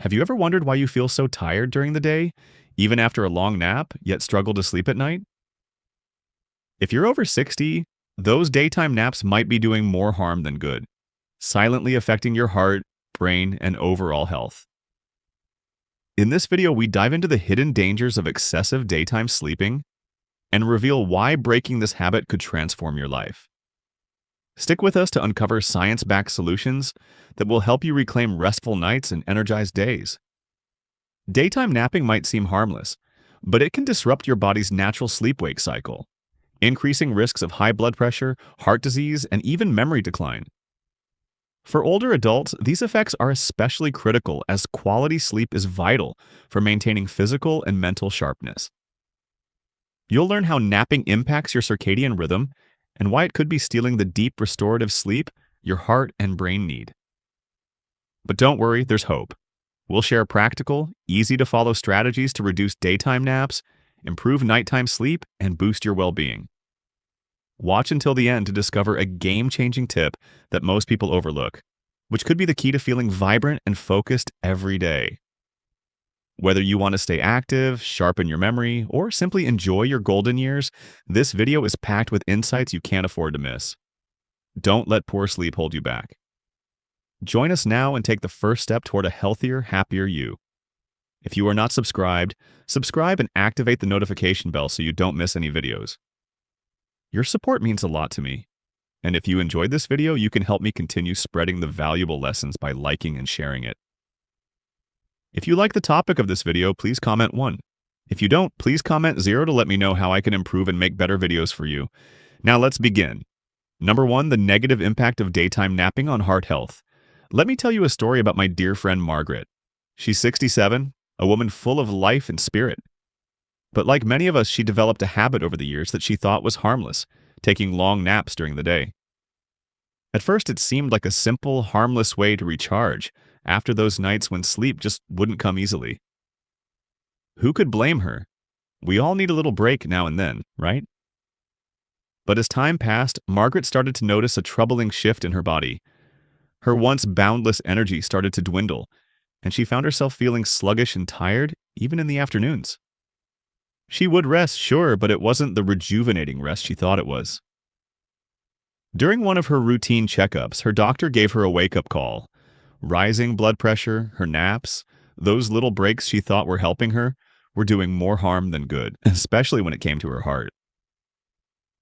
Have you ever wondered why you feel so tired during the day, even after a long nap, yet struggle to sleep at night? If you're over 60, those daytime naps might be doing more harm than good, silently affecting your heart, brain, and overall health. In this video, we dive into the hidden dangers of excessive daytime sleeping and reveal why breaking this habit could transform your life. Stick with us to uncover science-backed solutions that will help you reclaim restful nights and energized days. Daytime napping might seem harmless, but it can disrupt your body's natural sleep-wake cycle, increasing risks of high blood pressure, heart disease, and even memory decline. For older adults, these effects are especially critical as quality sleep is vital for maintaining physical and mental sharpness. You'll learn how napping impacts your circadian rhythm and why it could be stealing the deep restorative sleep your heart and brain need. But don't worry, there's hope. We'll share practical, easy-to-follow strategies to reduce daytime naps, improve nighttime sleep, and boost your well-being. Watch until the end to discover a game-changing tip that most people overlook, which could be the key to feeling vibrant and focused every day. Whether you want to stay active, sharpen your memory, or simply enjoy your golden years, this video is packed with insights you can't afford to miss. Don't let poor sleep hold you back. Join us now and take the first step toward a healthier, happier you. If you are not subscribed, subscribe and activate the notification bell so you don't miss any videos. Your support means a lot to me, and if you enjoyed this video, you can help me continue spreading the valuable lessons by liking and sharing it. If you like the topic of this video, please comment 1. If you don't, please comment 0 to let me know how I can improve and make better videos for you. Now let's begin. Number 1, the negative impact of daytime napping on heart health. Let me tell you a story about my dear friend Margaret. She's 67, a woman full of life and spirit. But like many of us, she developed a habit over the years that she thought was harmless, taking long naps during the day. At first, it seemed like a simple, harmless way to recharge after those nights when sleep just wouldn't come easily. Who could blame her? We all need a little break now and then, right? But as time passed, Margaret started to notice a troubling shift in her body. Her once boundless energy started to dwindle, and she found herself feeling sluggish and tired, even in the afternoons. She would rest, sure, but it wasn't the rejuvenating rest she thought it was. During one of her routine checkups, her doctor gave her a wake-up call. Rising blood pressure, her naps, those little breaks she thought were helping her, were doing more harm than good, especially when it came to her heart.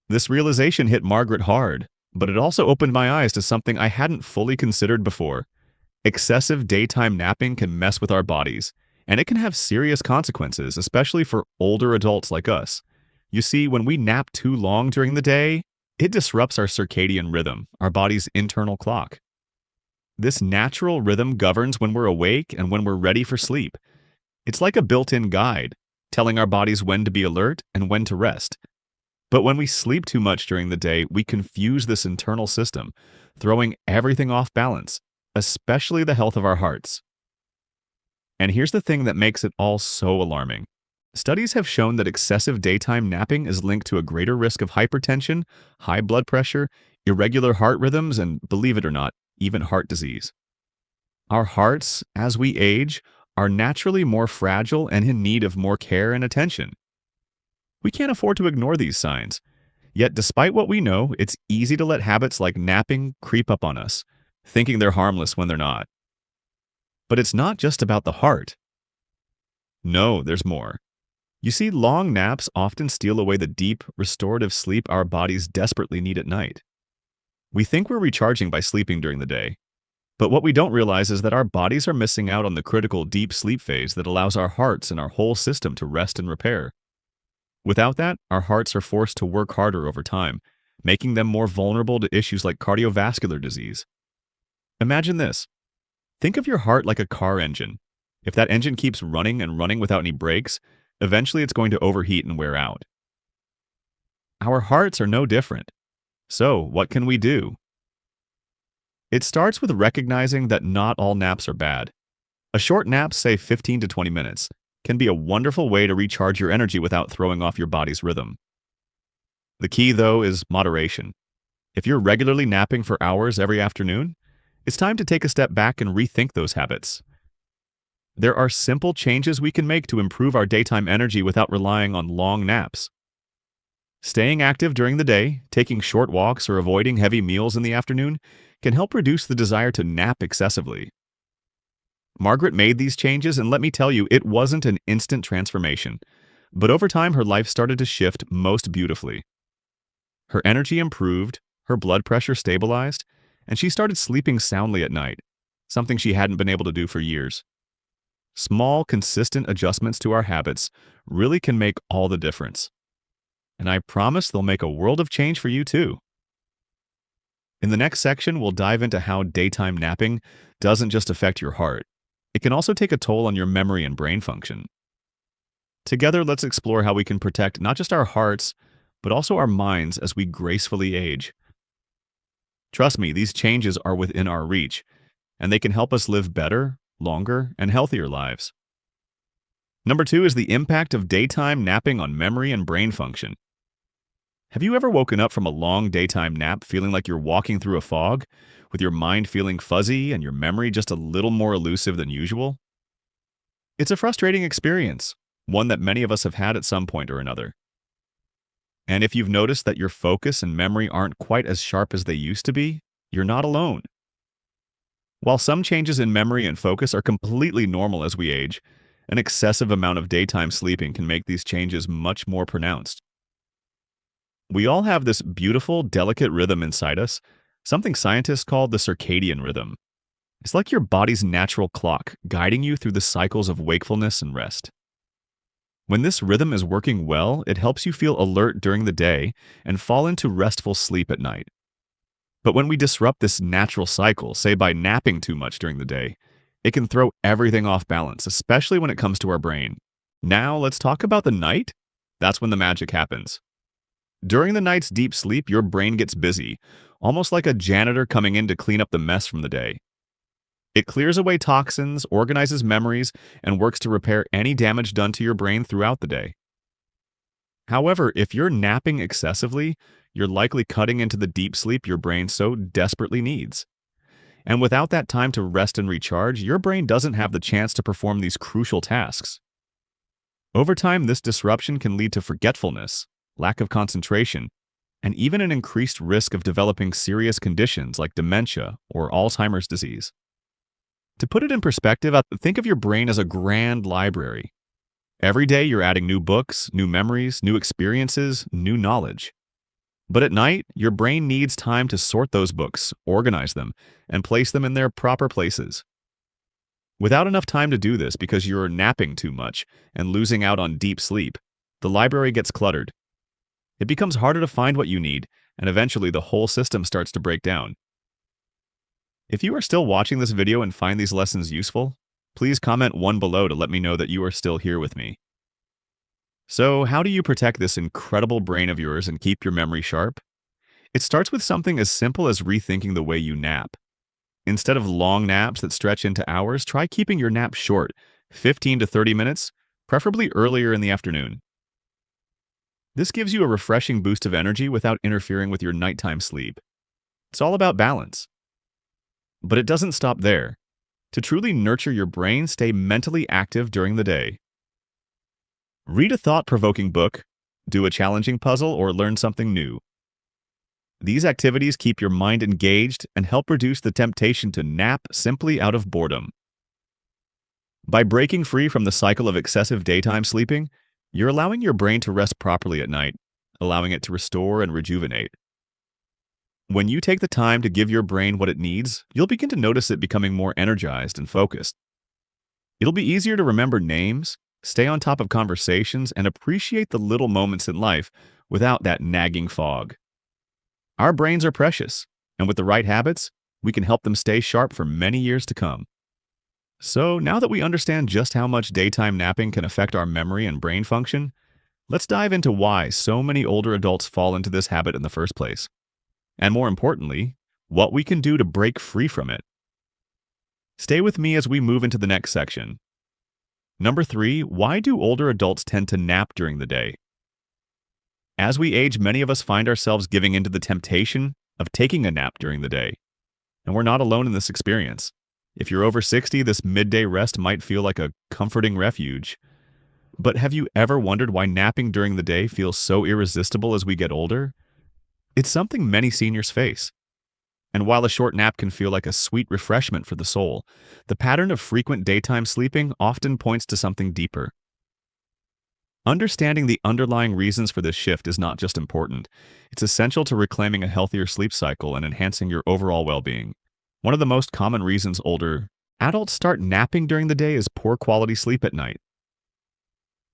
This realization hit Margaret hard, but it also opened my eyes to something I hadn't fully considered before. Excessive daytime napping can mess with our bodies, and it can have serious consequences, especially for older adults like us. You see, when we nap too long during the day, it disrupts our circadian rhythm, our body's internal clock. This natural rhythm governs when we're awake and when we're ready for sleep. It's like a built-in guide, telling our bodies when to be alert and when to rest. But when we sleep too much during the day, we confuse this internal system, throwing everything off balance, especially the health of our hearts. And here's the thing that makes it all so alarming. Studies have shown that excessive daytime napping is linked to a greater risk of hypertension, high blood pressure, irregular heart rhythms, and, believe it or not, even heart disease. Our hearts, as we age, are naturally more fragile and in need of more care and attention. We can't afford to ignore these signs. Yet despite what we know, it's easy to let habits like napping creep up on us, thinking they're harmless when they're not. But it's not just about the heart. No, there's more. You see, long naps often steal away the deep, restorative sleep our bodies desperately need at night. We think we're recharging by sleeping during the day, but what we don't realize is that our bodies are missing out on the critical deep sleep phase that allows our hearts and our whole system to rest and repair. Without that, our hearts are forced to work harder over time, making them more vulnerable to issues like cardiovascular disease. Imagine this. Think of your heart like a car engine. If that engine keeps running and running without any brakes, eventually it's going to overheat and wear out. Our hearts are no different. So, what can we do? It starts with recognizing that not all naps are bad. A short nap, say 15 to 20 minutes, can be a wonderful way to recharge your energy without throwing off your body's rhythm. The key, though, is moderation. If you're regularly napping for hours every afternoon, it's time to take a step back and rethink those habits. There are simple changes we can make to improve our daytime energy without relying on long naps. Staying active during the day, taking short walks, or avoiding heavy meals in the afternoon can help reduce the desire to nap excessively. Margaret made these changes, and let me tell you, it wasn't an instant transformation. But over time, her life started to shift most beautifully. Her energy improved, her blood pressure stabilized, and she started sleeping soundly at night, something she hadn't been able to do for years. Small, consistent adjustments to our habits really can make all the difference. And I promise they'll make a world of change for you too. In the next section, we'll dive into how daytime napping doesn't just affect your heart. It can also take a toll on your memory and brain function. Together, let's explore how we can protect not just our hearts, but also our minds as we gracefully age. Trust me, these changes are within our reach, and they can help us live better, longer, and healthier lives. Number 2 is the impact of daytime napping on memory and brain function. Have you ever woken up from a long daytime nap feeling like you're walking through a fog, with your mind feeling fuzzy and your memory just a little more elusive than usual? It's a frustrating experience, one that many of us have had at some point or another. And if you've noticed that your focus and memory aren't quite as sharp as they used to be, you're not alone. While some changes in memory and focus are completely normal as we age, an excessive amount of daytime sleeping can make these changes much more pronounced. We all have this beautiful, delicate rhythm inside us, something scientists call the circadian rhythm. It's like your body's natural clock, guiding you through the cycles of wakefulness and rest. When this rhythm is working well, it helps you feel alert during the day and fall into restful sleep at night. But when we disrupt this natural cycle, say by napping too much during the day, it can throw everything off balance, especially when it comes to our brain. Now, let's talk about the night. That's when the magic happens. During the night's deep sleep, your brain gets busy, almost like a janitor coming in to clean up the mess from the day. It clears away toxins, organizes memories, and works to repair any damage done to your brain throughout the day. However, if you're napping excessively, you're likely cutting into the deep sleep your brain so desperately needs. And without that time to rest and recharge, your brain doesn't have the chance to perform these crucial tasks. Over time, this disruption can lead to forgetfulness, lack of concentration, and even an increased risk of developing serious conditions like dementia or Alzheimer's disease. To put it in perspective, think of your brain as a grand library. Every day you're adding new books, new memories, new experiences, new knowledge. But at night, your brain needs time to sort those books, organize them, and place them in their proper places. Without enough time to do this because you're napping too much and losing out on deep sleep, the library gets cluttered. It becomes harder to find what you need, and eventually the whole system starts to break down. If you are still watching this video and find these lessons useful, please comment 1 below to let me know that you are still here with me. So, how do you protect this incredible brain of yours and keep your memory sharp? It starts with something as simple as rethinking the way you nap. Instead of long naps that stretch into hours, try keeping your nap short, 15 to 30 minutes, preferably earlier in the afternoon. This gives you a refreshing boost of energy without interfering with your nighttime sleep. It's all about balance. But it doesn't stop there. To truly nurture your brain, stay mentally active during the day. Read a thought-provoking book, do a challenging puzzle, or learn something new. These activities keep your mind engaged and help reduce the temptation to nap simply out of boredom. By breaking free from the cycle of excessive daytime sleeping, you're allowing your brain to rest properly at night, allowing it to restore and rejuvenate. When you take the time to give your brain what it needs, you'll begin to notice it becoming more energized and focused. It'll be easier to remember names, stay on top of conversations, and appreciate the little moments in life without that nagging fog. Our brains are precious, and with the right habits, we can help them stay sharp for many years to come. So now that we understand just how much daytime napping can affect our memory and brain function, let's dive into why so many older adults fall into this habit in the first place. And more importantly, what we can do to break free from it. Stay with me as we move into the next section. Number 3, why do older adults tend to nap during the day? As we age, many of us find ourselves giving into the temptation of taking a nap during the day. And we're not alone in this experience. If you're over 60, this midday rest might feel like a comforting refuge. But have you ever wondered why napping during the day feels so irresistible as we get older? It's something many seniors face. And while a short nap can feel like a sweet refreshment for the soul, the pattern of frequent daytime sleeping often points to something deeper. Understanding the underlying reasons for this shift is not just important, it's essential to reclaiming a healthier sleep cycle and enhancing your overall well-being. One of the most common reasons older adults start napping during the day is poor quality sleep at night.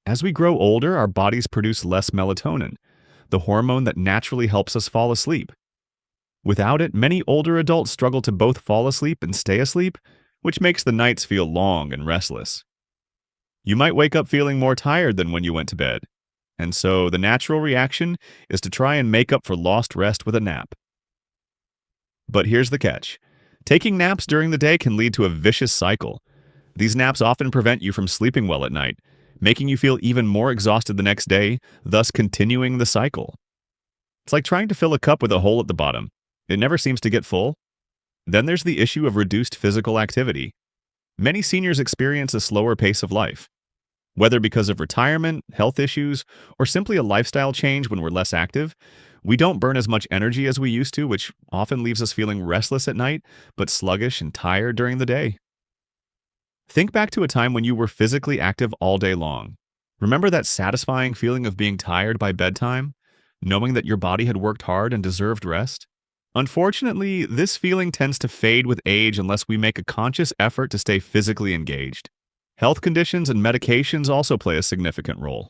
As we grow older, our bodies produce less melatonin, the hormone that naturally helps us fall asleep. Without it, many older adults struggle to both fall asleep and stay asleep, which makes the nights feel long and restless. You might wake up feeling more tired than when you went to bed, and so the natural reaction is to try and make up for lost rest with a nap. But here's the catch. Taking naps during the day can lead to a vicious cycle. These naps often prevent you from sleeping well at night, making you feel even more exhausted the next day, thus continuing the cycle. It's like trying to fill a cup with a hole at the bottom. It never seems to get full. Then there's the issue of reduced physical activity. Many seniors experience a slower pace of life. Whether because of retirement, health issues, or simply a lifestyle change when we're less active, we don't burn as much energy as we used to, which often leaves us feeling restless at night, but sluggish and tired during the day. Think back to a time when you were physically active all day long. Remember that satisfying feeling of being tired by bedtime, knowing that your body had worked hard and deserved rest? Unfortunately, this feeling tends to fade with age unless we make a conscious effort to stay physically engaged. Health conditions and medications also play a significant role.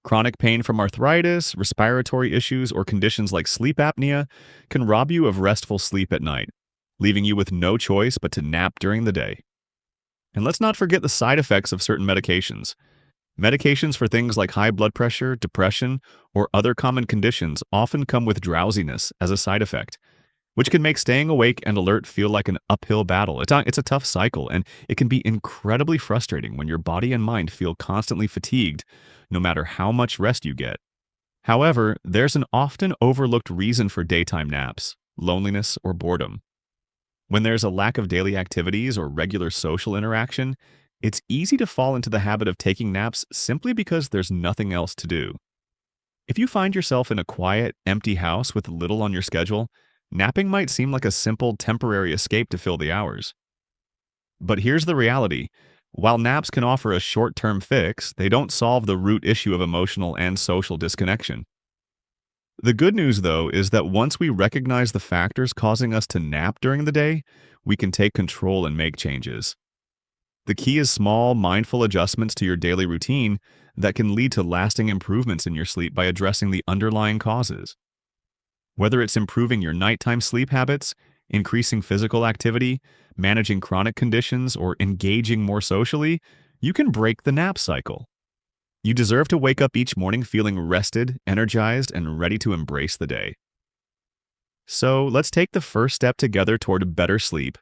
Chronic pain from arthritis, respiratory issues, or conditions like sleep apnea can rob you of restful sleep at night, leaving you with no choice but to nap during the day. And let's not forget the side effects of certain medications. Medications for things like high blood pressure, depression, or other common conditions often come with drowsiness as a side effect, which can make staying awake and alert feel like an uphill battle. It's a tough cycle, and it can be incredibly frustrating when your body and mind feel constantly fatigued, no matter how much rest you get. However, there's an often overlooked reason for daytime naps: loneliness or boredom. When there's a lack of daily activities or regular social interaction, it's easy to fall into the habit of taking naps simply because there's nothing else to do. If you find yourself in a quiet, empty house with little on your schedule, napping might seem like a simple, temporary escape to fill the hours. But here's the reality. While naps can offer a short-term fix, they don't solve the root issue of emotional and social disconnection. The good news, though, is that once we recognize the factors causing us to nap during the day, we can take control and make changes. The key is small, mindful adjustments to your daily routine that can lead to lasting improvements in your sleep by addressing the underlying causes. Whether it's improving your nighttime sleep habits, increasing physical activity, managing chronic conditions, or engaging more socially, you can break the nap cycle. You deserve to wake up each morning feeling rested, energized, and ready to embrace the day. So let's take the first step together toward better sleep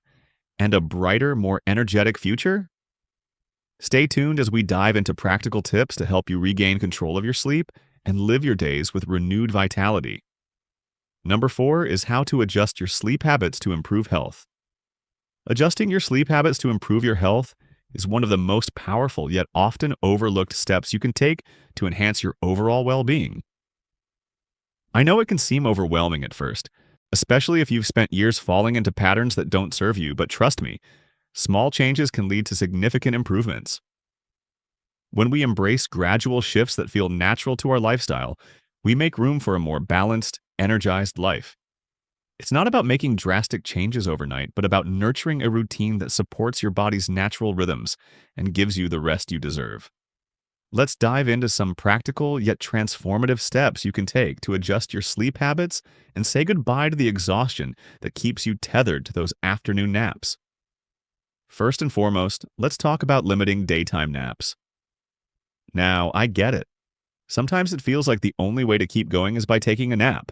and a brighter, more energetic future. Stay tuned as we dive into practical tips to help you regain control of your sleep and live your days with renewed vitality. Number 4 is how to adjust your sleep habits to improve health. Adjusting your sleep habits to improve your health is one of the most powerful yet often overlooked steps you can take to enhance your overall well-being. I know it can seem overwhelming at first, especially if you've spent years falling into patterns that don't serve you, but trust me, small changes can lead to significant improvements. When we embrace gradual shifts that feel natural to our lifestyle, we make room for a more balanced, energized life. It's not about making drastic changes overnight, but about nurturing a routine that supports your body's natural rhythms and gives you the rest you deserve. Let's dive into some practical yet transformative steps you can take to adjust your sleep habits and say goodbye to the exhaustion that keeps you tethered to those afternoon naps. First and foremost, let's talk about limiting daytime naps. Now, I get it. Sometimes it feels like the only way to keep going is by taking a nap.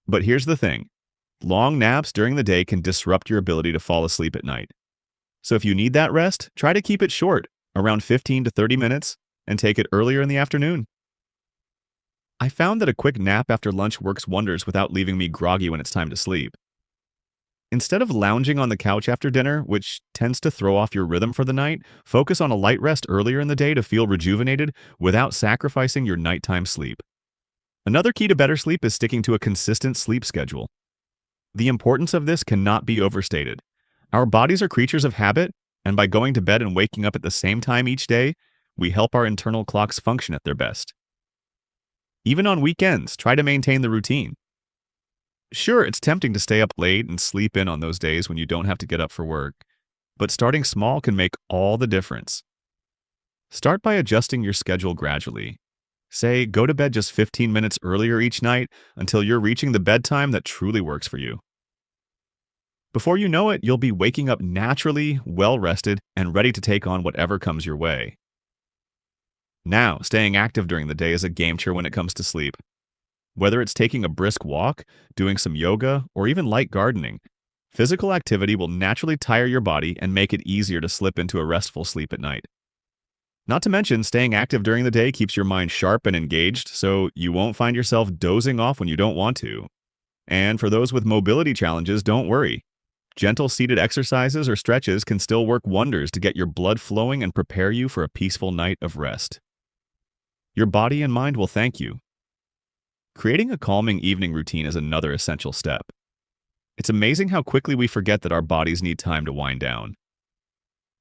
But here's the thing. Long naps during the day can disrupt your ability to fall asleep at night. So if you need that rest, try to keep it short, around 15 to 30 minutes, and take it earlier in the afternoon. I found that a quick nap after lunch works wonders without leaving me groggy when it's time to sleep. Instead of lounging on the couch after dinner, which tends to throw off your rhythm for the night, focus on a light rest earlier in the day to feel rejuvenated without sacrificing your nighttime sleep. Another key to better sleep is sticking to a consistent sleep schedule. The importance of this cannot be overstated. Our bodies are creatures of habit, and by going to bed and waking up at the same time each day, we help our internal clocks function at their best. Even on weekends, try to maintain the routine. Sure, it's tempting to stay up late and sleep in on those days when you don't have to get up for work, but starting small can make all the difference. Start by adjusting your schedule gradually. Say, go to bed just 15 minutes earlier each night until you're reaching the bedtime that truly works for you. Before you know it, you'll be waking up naturally, well-rested, and ready to take on whatever comes your way. Now, staying active during the day is a game changer when it comes to sleep. Whether it's taking a brisk walk, doing some yoga, or even light gardening, physical activity will naturally tire your body and make it easier to slip into a restful sleep at night. Not to mention, staying active during the day keeps your mind sharp and engaged, so you won't find yourself dozing off when you don't want to. And for those with mobility challenges, don't worry. Gentle seated exercises or stretches can still work wonders to get your blood flowing and prepare you for a peaceful night of rest. Your body and mind will thank you. Creating a calming evening routine is another essential step. It's amazing how quickly we forget that our bodies need time to wind down.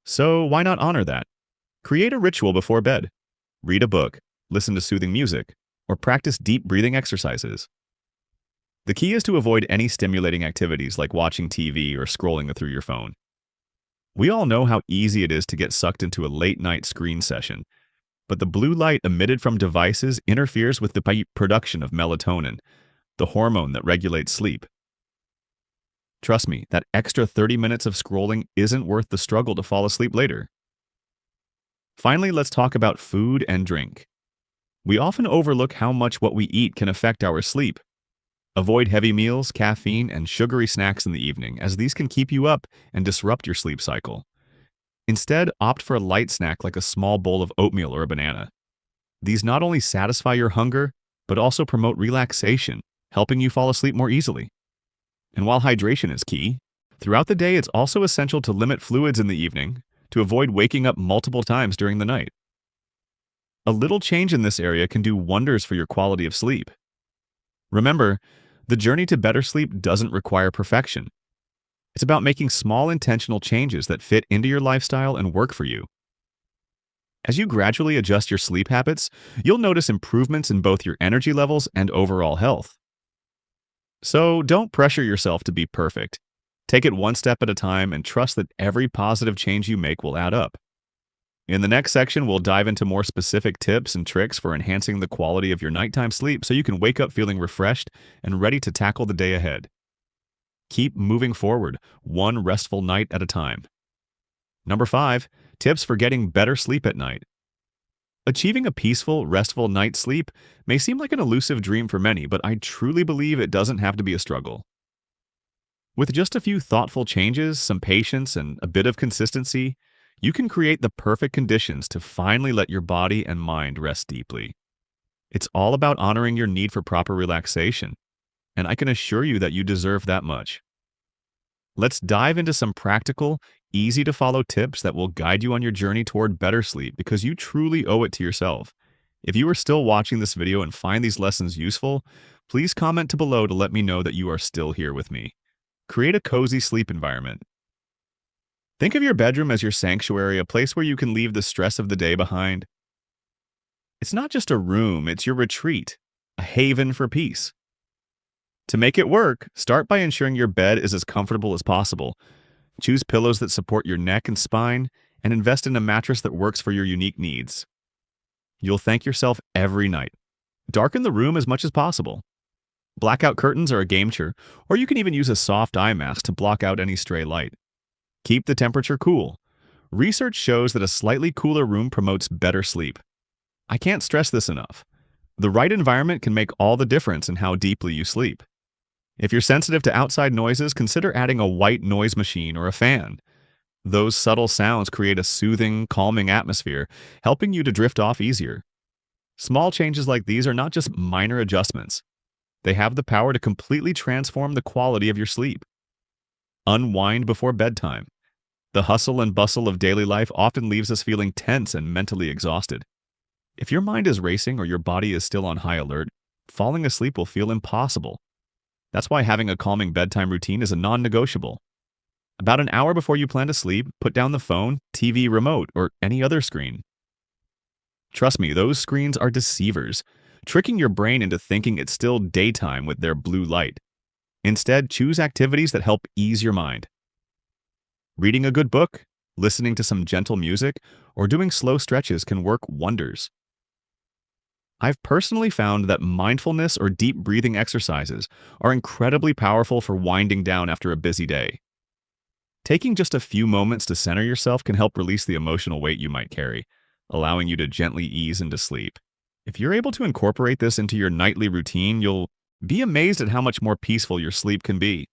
So why not honor that? Create a ritual before bed. Read a book, listen to soothing music, or practice deep breathing exercises. The key is to avoid any stimulating activities like watching TV or scrolling through your phone. We all know how easy it is to get sucked into a late-night screen session, but the blue light emitted from devices interferes with the production of melatonin, the hormone that regulates sleep. Trust me, that extra 30 minutes of scrolling isn't worth the struggle to fall asleep later. Finally, let's talk about food and drink. We often overlook how much what we eat can affect our sleep. Avoid heavy meals, caffeine, and sugary snacks in the evening, as these can keep you up and disrupt your sleep cycle. Instead, opt for a light snack like a small bowl of oatmeal or a banana. These not only satisfy your hunger, but also promote relaxation, helping you fall asleep more easily. And while hydration is key, throughout the day it's also essential to limit fluids in the evening to avoid waking up multiple times during the night. A little change in this area can do wonders for your quality of sleep. Remember, the journey to better sleep doesn't require perfection. It's about making small intentional changes that fit into your lifestyle and work for you. As you gradually adjust your sleep habits, you'll notice improvements in both your energy levels and overall health. So don't pressure yourself to be perfect. Take it one step at a time and trust that every positive change you make will add up. In the next section, we'll dive into more specific tips and tricks for enhancing the quality of your nighttime sleep so you can wake up feeling refreshed and ready to tackle the day ahead. Keep moving forward, one restful night at a time. Number 5, tips for getting better sleep at night. Achieving a peaceful, restful night's sleep may seem like an elusive dream for many, but I truly believe it doesn't have to be a struggle. With just a few thoughtful changes, some patience, and a bit of consistency, you can create the perfect conditions to finally let your body and mind rest deeply. It's all about honoring your need for proper relaxation, and I can assure you that you deserve that much. Let's dive into some practical, easy-to-follow tips that will guide you on your journey toward better sleep because you truly owe it to yourself. If you are still watching this video and find these lessons useful, please comment below to let me know that you are still here with me. Create a cozy sleep environment. Think of your bedroom as your sanctuary, a place where you can leave the stress of the day behind. It's not just a room, it's your retreat, a haven for peace. To make it work, start by ensuring your bed is as comfortable as possible. Choose pillows that support your neck and spine, and invest in a mattress that works for your unique needs. You'll thank yourself every night. Darken the room as much as possible. Blackout curtains are a game changer, or you can even use a soft eye mask to block out any stray light. Keep the temperature cool. Research shows that a slightly cooler room promotes better sleep. I can't stress this enough. The right environment can make all the difference in how deeply you sleep. If you're sensitive to outside noises, consider adding a white noise machine or a fan. Those subtle sounds create a soothing, calming atmosphere, helping you to drift off easier. Small changes like these are not just minor adjustments. They have the power to completely transform the quality of your sleep. unwind before bedtime. The hustle and bustle of daily life often leaves us feeling tense and mentally exhausted. If your mind is racing or your body is still on high alert, falling asleep will feel impossible. That's why having a calming bedtime routine is a non-negotiable. About an hour before you plan to sleep, put down the phone, TV remote, or any other screen. Trust me, those screens are deceivers, tricking your brain into thinking it's still daytime with their blue light. Instead, choose activities that help ease your mind. Reading a good book, listening to some gentle music, or doing slow stretches can work wonders. I've personally found that mindfulness or deep breathing exercises are incredibly powerful for winding down after a busy day. Taking just a few moments to center yourself can help release the emotional weight you might carry, allowing you to gently ease into sleep. If you're able to incorporate this into your nightly routine, you'll be amazed at how much more peaceful your sleep can be.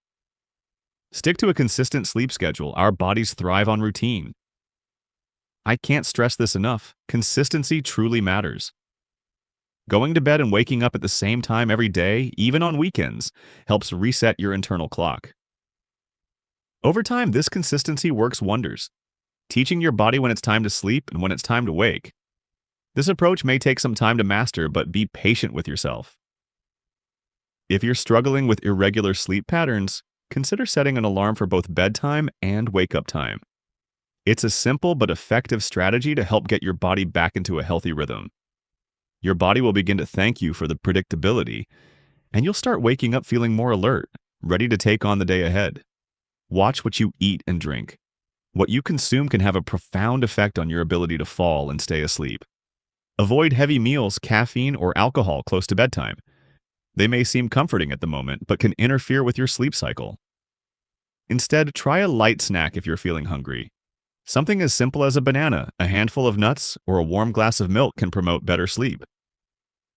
Stick to a consistent sleep schedule. Our bodies thrive on routine. I can't stress this enough. Consistency truly matters. Going to bed and waking up at the same time every day, even on weekends, helps reset your internal clock. Over time, this consistency works wonders, teaching your body when it's time to sleep and when it's time to wake. This approach may take some time to master, but be patient with yourself. If you're struggling with irregular sleep patterns, consider setting an alarm for both bedtime and wake-up time. It's a simple but effective strategy to help get your body back into a healthy rhythm. Your body will begin to thank you for the predictability, and you'll start waking up feeling more alert, ready to take on the day ahead. Watch what you eat and drink. What you consume can have a profound effect on your ability to fall and stay asleep. Avoid heavy meals, caffeine, or alcohol close to bedtime. They may seem comforting at the moment, but can interfere with your sleep cycle. Instead, try a light snack if you're feeling hungry. Something as simple as a banana, a handful of nuts, or a warm glass of milk can promote better sleep.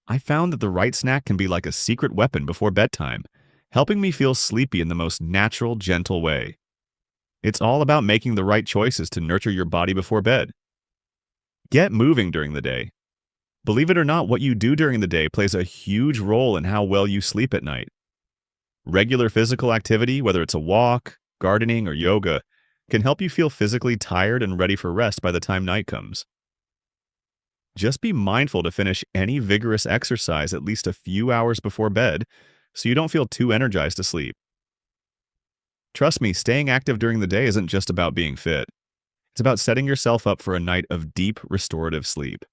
I found that the right snack can be like a secret weapon before bedtime, helping me feel sleepy in the most natural, gentle way. It's all about making the right choices to nurture your body before bed. Get moving during the day. Believe it or not, what you do during the day plays a huge role in how well you sleep at night. Regular physical activity, whether it's a walk, gardening, or yoga, can help you feel physically tired and ready for rest by the time night comes. Just be mindful to finish any vigorous exercise at least a few hours before bed so you don't feel too energized to sleep. Trust me, staying active during the day isn't just about being fit. It's about setting yourself up for a night of deep, restorative sleep.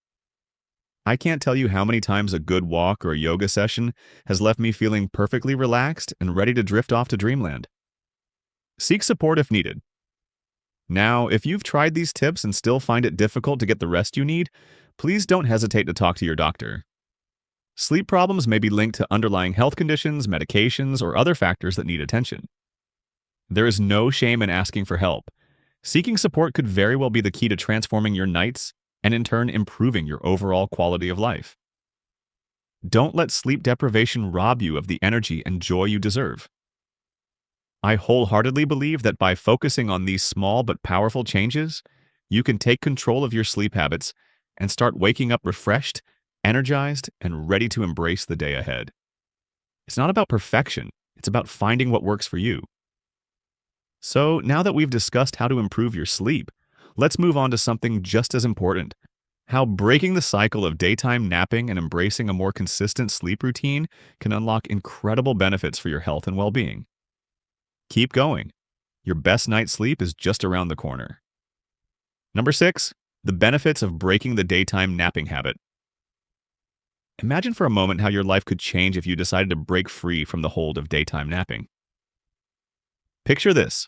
I can't tell you how many times a good walk or a yoga session has left me feeling perfectly relaxed and ready to drift off to dreamland. Seek support if needed. Now, if you've tried these tips and still find it difficult to get the rest you need, please don't hesitate to talk to your doctor. Sleep problems may be linked to underlying health conditions, medications, or other factors that need attention. There is no shame in asking for help. Seeking support could very well be the key to transforming your nights and in turn improving your overall quality of life. Don't let sleep deprivation rob you of the energy and joy you deserve. I wholeheartedly believe that by focusing on these small but powerful changes, you can take control of your sleep habits and start waking up refreshed, energized, and ready to embrace the day ahead. It's not about perfection, it's about finding what works for you. So, now that we've discussed how to improve your sleep, let's move on to something just as important: how breaking the cycle of daytime napping and embracing a more consistent sleep routine can unlock incredible benefits for your health and well-being. Keep going. Your best night's sleep is just around the corner. Number 6, the benefits of breaking the daytime napping habit. Imagine for a moment how your life could change if you decided to break free from the hold of daytime napping. Picture this.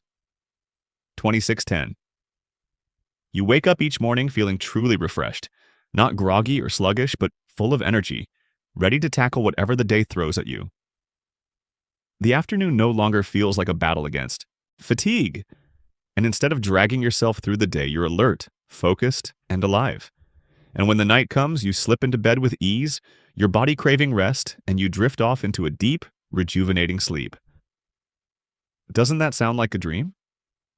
2610. You wake up each morning feeling truly refreshed, not groggy or sluggish, but full of energy, ready to tackle whatever the day throws at you. The afternoon no longer feels like a battle against fatigue, and instead of dragging yourself through the day, you're alert, focused, and alive. And when the night comes, you slip into bed with ease, your body craving rest, and you drift off into a deep, rejuvenating sleep. Doesn't that sound like a dream?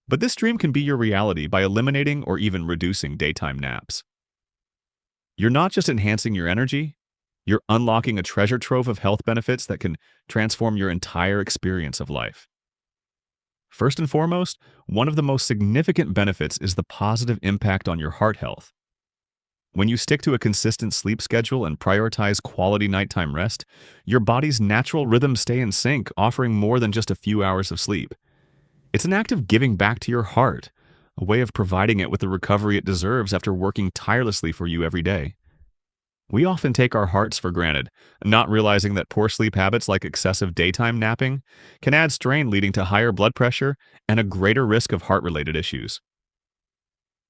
But this dream can be your reality by eliminating or even reducing daytime naps. You're not just enhancing your energy, you're unlocking a treasure trove of health benefits that can transform your entire experience of life. First and foremost, one of the most significant benefits is the positive impact on your heart health. When you stick to a consistent sleep schedule and prioritize quality nighttime rest, your body's natural rhythms stay in sync, offering more than just a few hours of sleep. It's an act of giving back to your heart, a way of providing it with the recovery it deserves after working tirelessly for you every day. We often take our hearts for granted, not realizing that poor sleep habits like excessive daytime napping can add strain, leading to higher blood pressure and a greater risk of heart-related issues.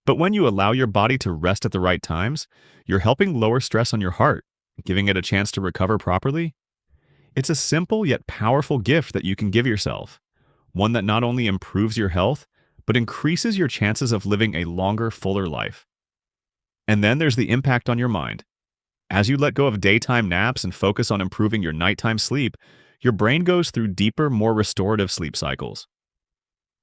But when you allow your body to rest at the right times, you're helping lower stress on your heart, giving it a chance to recover properly. It's a simple yet powerful gift that you can give yourself, one that not only improves your health, but increases your chances of living a longer, fuller life. And then there's the impact on your mind. As you let go of daytime naps and focus on improving your nighttime sleep, your brain goes through deeper, more restorative sleep cycles.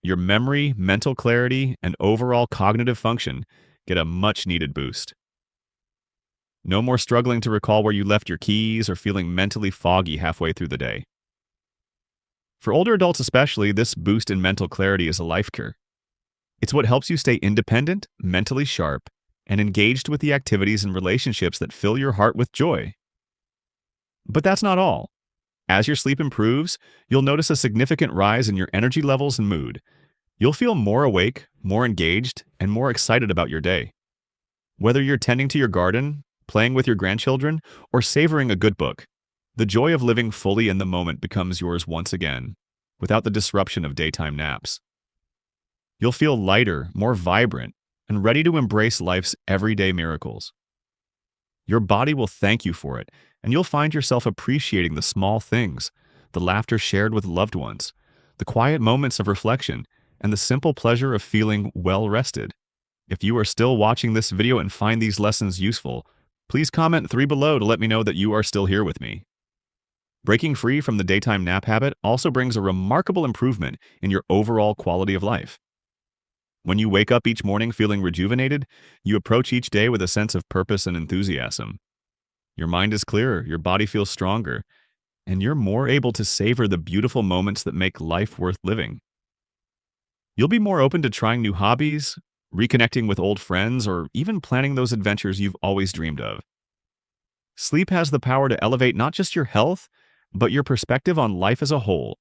Your memory, mental clarity, and overall cognitive function get a much-needed boost. No more struggling to recall where you left your keys or feeling mentally foggy halfway through the day. For older adults especially, this boost in mental clarity is a life cure. It's what helps you stay independent, mentally sharp, and engaged with the activities and relationships that fill your heart with joy. But that's not all. As your sleep improves, you'll notice a significant rise in your energy levels and mood. You'll feel more awake, more engaged, and more excited about your day. Whether you're tending to your garden, playing with your grandchildren, or savoring a good book, the joy of living fully in the moment becomes yours once again, without the disruption of daytime naps. You'll feel lighter, more vibrant, and ready to embrace life's everyday miracles. Your body will thank you for it, and you'll find yourself appreciating the small things, the laughter shared with loved ones, the quiet moments of reflection, and the simple pleasure of feeling well-rested. If you are still watching this video and find these lessons useful, please comment 3 below to let me know that you are still here with me. Breaking free from the daytime nap habit also brings a remarkable improvement in your overall quality of life. When you wake up each morning feeling rejuvenated, you approach each day with a sense of purpose and enthusiasm. Your mind is clearer, your body feels stronger, and you're more able to savor the beautiful moments that make life worth living. You'll be more open to trying new hobbies, reconnecting with old friends, or even planning those adventures you've always dreamed of. Sleep has the power to elevate not just your health, but your perspective on life as a whole.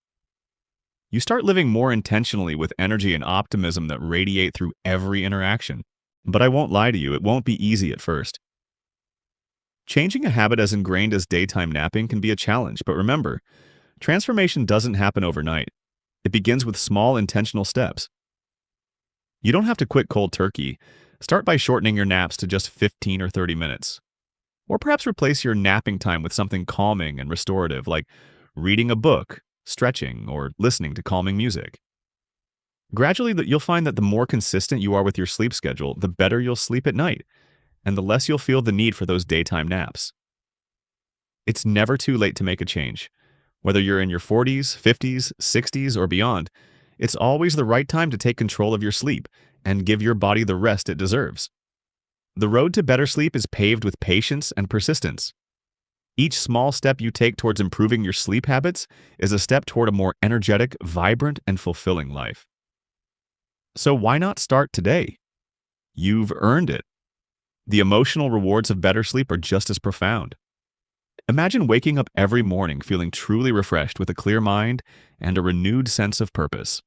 You start living more intentionally with energy and optimism that radiate through every interaction. But I won't lie to you, it won't be easy at first. Changing a habit as ingrained as daytime napping can be a challenge, but remember, transformation doesn't happen overnight. It begins with small, intentional steps. You don't have to quit cold turkey. Start by shortening your naps to just 15 or 30 minutes. Or perhaps replace your napping time with something calming and restorative, like reading a book, stretching, or listening to calming music. Gradually, you'll find that the more consistent you are with your sleep schedule, the better you'll sleep at night, and the less you'll feel the need for those daytime naps. It's never too late to make a change. Whether you're in your 40s, 50s, 60s, or beyond, it's always the right time to take control of your sleep and give your body the rest it deserves. The road to better sleep is paved with patience and persistence. Each small step you take towards improving your sleep habits is a step toward a more energetic, vibrant, and fulfilling life. So why not start today? You've earned it. The emotional rewards of better sleep are just as profound. Imagine waking up every morning feeling truly refreshed with a clear mind and a renewed sense of purpose.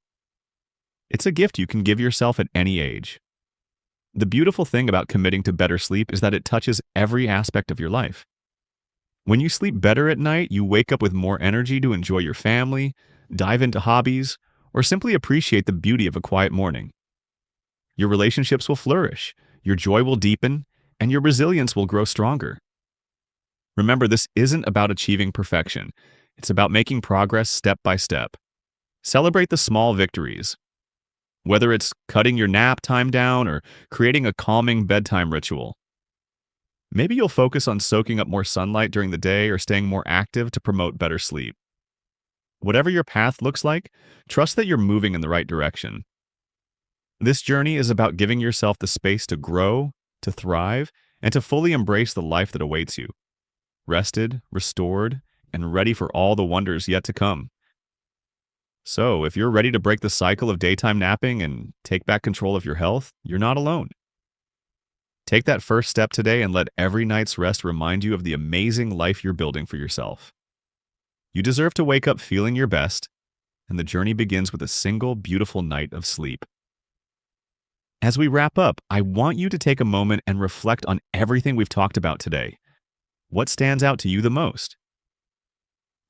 It's a gift you can give yourself at any age. The beautiful thing about committing to better sleep is that it touches every aspect of your life. When you sleep better at night, you wake up with more energy to enjoy your family, dive into hobbies, or simply appreciate the beauty of a quiet morning. Your relationships will flourish, your joy will deepen, and your resilience will grow stronger. Remember, this isn't about achieving perfection. It's about making progress step by step. Celebrate the small victories. Whether it's cutting your nap time down or creating a calming bedtime ritual. Maybe you'll focus on soaking up more sunlight during the day or staying more active to promote better sleep. Whatever your path looks like, trust that you're moving in the right direction. This journey is about giving yourself the space to grow, to thrive, and to fully embrace the life that awaits you. Rested, restored, and ready for all the wonders yet to come. So, if you're ready to break the cycle of daytime napping and take back control of your health, you're not alone. Take that first step today and let every night's rest remind you of the amazing life you're building for yourself. You deserve to wake up feeling your best, and the journey begins with a single beautiful night of sleep. As we wrap up, I want you to take a moment and reflect on everything we've talked about today. What stands out to you the most?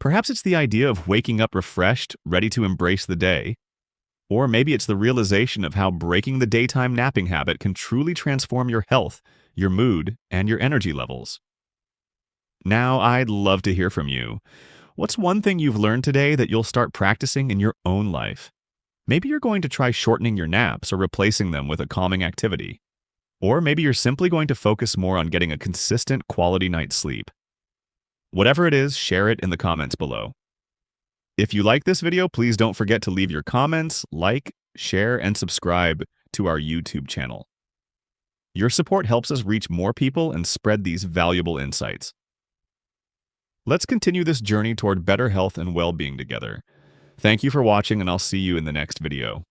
Perhaps it's the idea of waking up refreshed, ready to embrace the day. Or maybe it's the realization of how breaking the daytime napping habit can truly transform your health, your mood, and your energy levels. Now, I'd love to hear from you. What's one thing you've learned today that you'll start practicing in your own life? Maybe you're going to try shortening your naps or replacing them with a calming activity. Or maybe you're simply going to focus more on getting a consistent quality night's sleep. Whatever it is, share it in the comments below. If you like this video, please don't forget to leave your comments, like, share, and subscribe to our YouTube channel. Your support helps us reach more people and spread these valuable insights. Let's continue this journey toward better health and well-being together. Thank you for watching, and I'll see you in the next video.